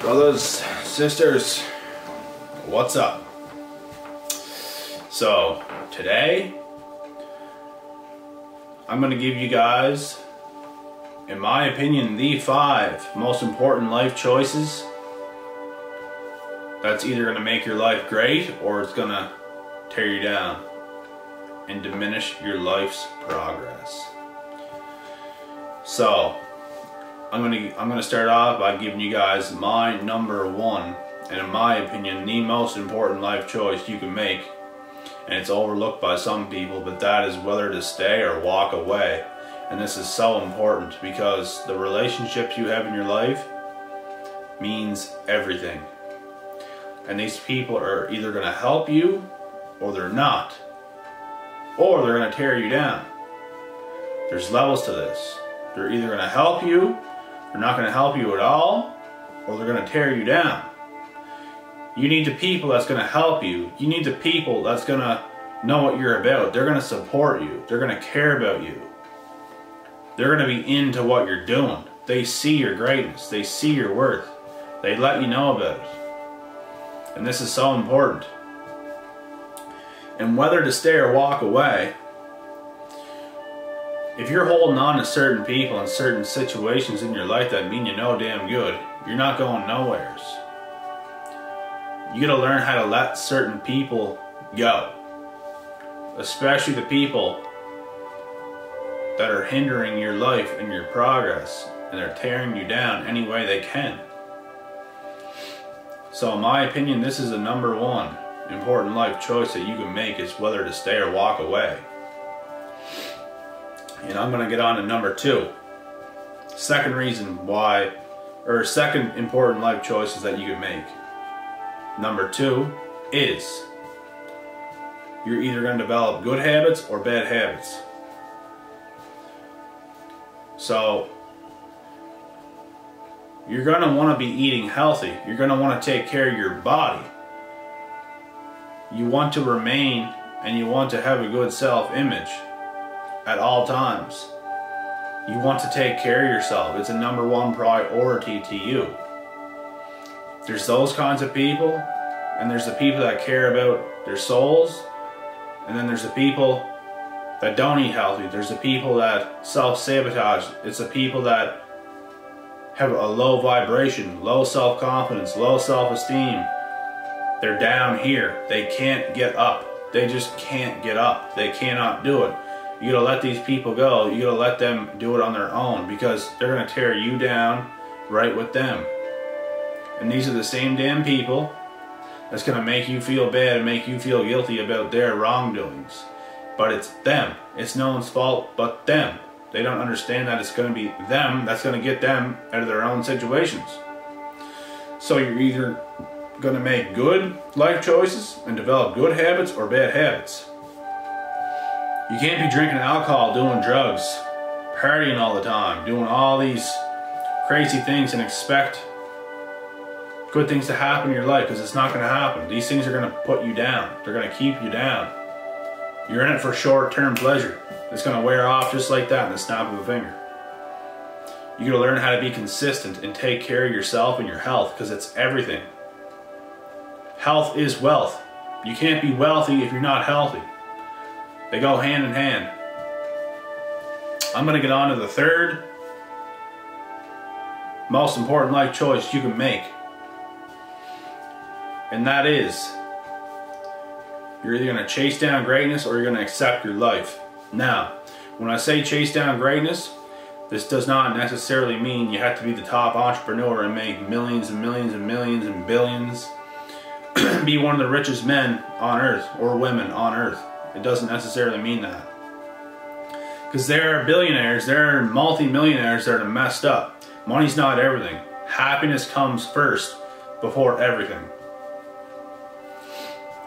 Brothers, sisters, what's up? So today I'm going to give you guys, in my opinion, the 5 most important life choices that's either going to make your life great or it's going to tear you down and diminish your life's progress. So I'm gonna start off by giving you guys my number 1, and in my opinion, the most important life choice you can make. And it's overlooked by some people, but that is whether to stay or walk away. And this is so important because the relationships you have in your life means everything. And these people are either gonna help you or they're not. Or they're gonna tear you down. There's levels to this. They're either gonna help you, they're not going to help you at all, or they're going to tear you down. You need the people that's going to help you. You need the people that's going to know what you're about. They're going to support you. They're going to care about you. They're going to be into what you're doing. They see your greatness. They see your worth. They let you know about it. And this is so important. And whether to stay or walk away, if you're holding on to certain people and certain situations in your life that mean you know damn good, you're not going nowheres. You gotta learn how to let certain people go. Especially the people that are hindering your life and your progress, and they're tearing you down any way they can. So in my opinion, this is the number 1 important life choice that you can make, is whether to stay or walk away. And I'm going to get on to number 2. Second reason why, or second important life choices that you can make. Number 2 is you're either going to develop good habits or bad habits. So you're going to want to be eating healthy. You're going to want to take care of your body. You want to remain and you want to have a good self-image at all times. You want to take care of yourself. It's a number 1 priority to you. There's those kinds of people, and there's the people that care about their souls, and then there's the people that don't eat healthy. There's the people that self-sabotage. It's the people that have a low vibration, low self-confidence, low self-esteem. They're down here. They can't get up. They just can't get up. They cannot do it. You gotta let these people go. You gotta let them do it on their own, because they're gonna tear you down right with them. And these are the same damn people that's gonna make you feel bad and make you feel guilty about their wrongdoings. But it's them. It's no one's fault but them. They don't understand that it's gonna be them that's gonna get them out of their own situations. So you're either gonna make good life choices and develop good habits or bad habits. You can't be drinking alcohol, doing drugs, partying all the time, doing all these crazy things and expect good things to happen in your life, because it's not going to happen. These things are going to put you down. They're going to keep you down. You're in it for short-term pleasure. It's going to wear off just like that in the snap of a finger. You got to learn how to be consistent and take care of yourself and your health, because it's everything. Health is wealth. You can't be wealthy if you're not healthy. They go hand in hand. I'm going to get on to the 3rd most important life choice you can make. And that is, you're either going to chase down greatness or you're going to accept your life. Now, when I say chase down greatness, this does not necessarily mean you have to be the top entrepreneur and make millions and millions and millions and billions. Be one of the richest men on earth or women on earth. It doesn't necessarily mean that. Because there are billionaires, there are multi-millionaires that are messed up. Money's not everything. Happiness comes first before everything.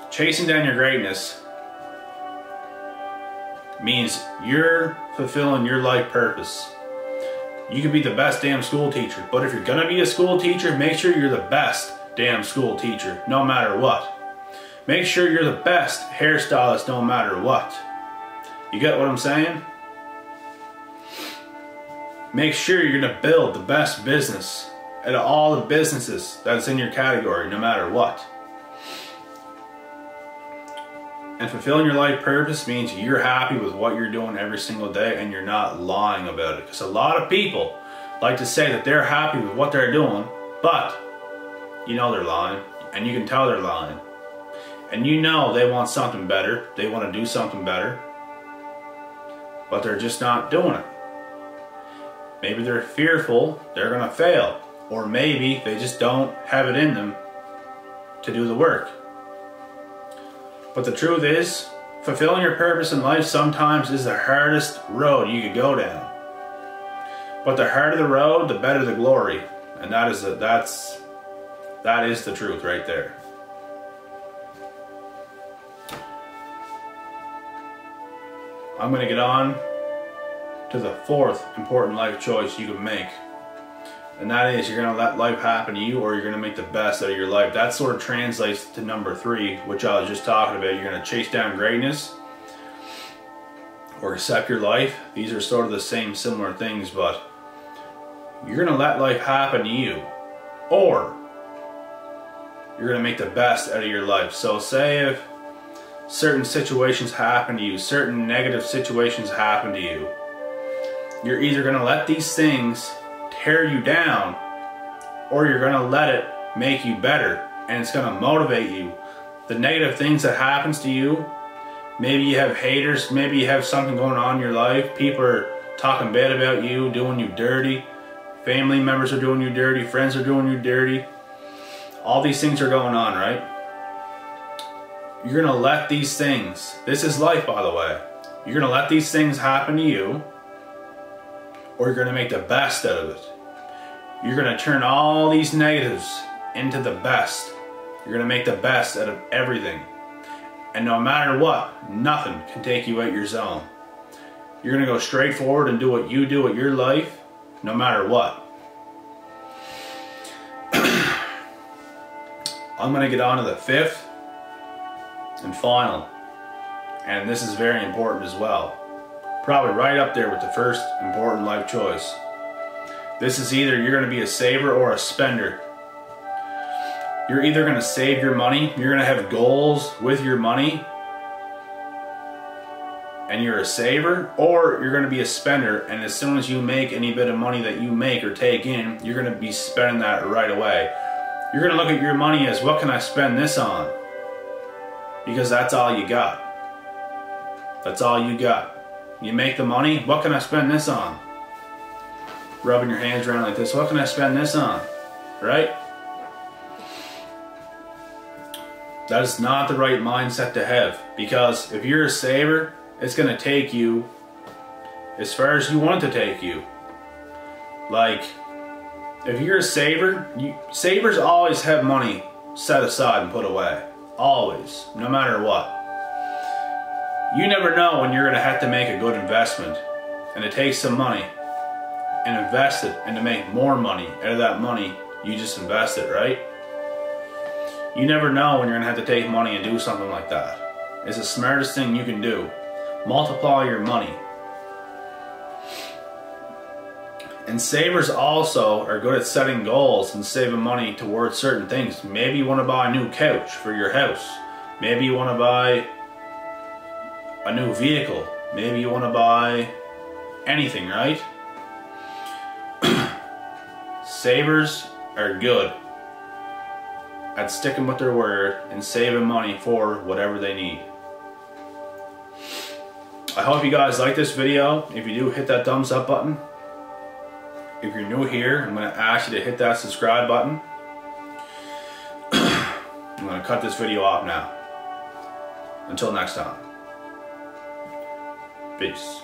Chasing down your greatness means you're fulfilling your life purpose. You could be the best damn school teacher, but if you're gonna be a school teacher, make sure you're the best damn school teacher, no matter what. Make sure you're the best hairstylist no matter what. You get what I'm saying? Make sure you're going to build the best business at all the businesses that's in your category, no matter what. And fulfilling your life purpose means you're happy with what you're doing every single day and you're not lying about it. Because a lot of people like to say that they're happy with what they're doing, but you know they're lying, and you can tell they're lying. And you know they want something better, they want to do something better, but they're just not doing it. Maybe they're fearful they're going to fail, or maybe they just don't have it in them to do the work. But the truth is, fulfilling your purpose in life sometimes is the hardest road you could go down. But the harder the road, the better the glory. And that is the truth right there. I'm going to get on to the fourth important life choice you can make. And that is, you're going to let life happen to you, or you're going to make the best out of your life. That sort of translates to number 3, which I was just talking about. You're going to chase down greatness or accept your life. These are sort of the same similar things, but you're going to let life happen to you, or you're going to make the best out of your life. So say if certain situations happen to you, certain negative situations happen to you, you're either going to let these things tear you down, or you're going to let it make you better, and it's going to motivate you. The negative things that happens to you, maybe you have haters, maybe you have something going on in your life, people are talking bad about you, doing you dirty, family members are doing you dirty, friends are doing you dirty, all these things are going on, right? You're going to let these things, this is life by the way, you're going to let these things happen to you, or you're going to make the best out of it. You're going to turn all these negatives into the best. You're going to make the best out of everything. And no matter what, nothing can take you out your zone. You're going to go straight forward and do what you do with your life, no matter what. I'm going to get on to the 5th and final. And this is very important as well. Probably right up there with the first important life choice. This is either you're going to be a saver or a spender. You're either going to save your money, you're going to have goals with your money, and you're a saver, or you're going to be a spender, and as soon as you make any bit of money that you make or take in, you're going to be spending that right away. You're going to look at your money as, what can I spend this on? Because that's all you got. That's all you got. You make the money, what can I spend this on? Rubbing your hands around like this, what can I spend this on? Right? That is not the right mindset to have, because if you're a saver, it's going to take you as far as you want it to take you. Like, if you're a saver, savers always have money set aside and put away. Always, no matter what. You never know when you're going to have to make a good investment and to take some money and invest it and to make more money out of that money you just invested, right? You never know when you're going to have to take money and do something like that. It's the smartest thing you can do. Multiply your money. And savers also are good at setting goals and saving money towards certain things. Maybe you want to buy a new couch for your house. Maybe you want to buy a new vehicle. Maybe you want to buy anything, right? Savers are good at sticking with their word and saving money for whatever they need. I hope you guys like this video. If you do, hit that thumbs up button. If you're new here, I'm going to ask you to hit that subscribe button. I'm going to cut this video off now. Until next time. Peace.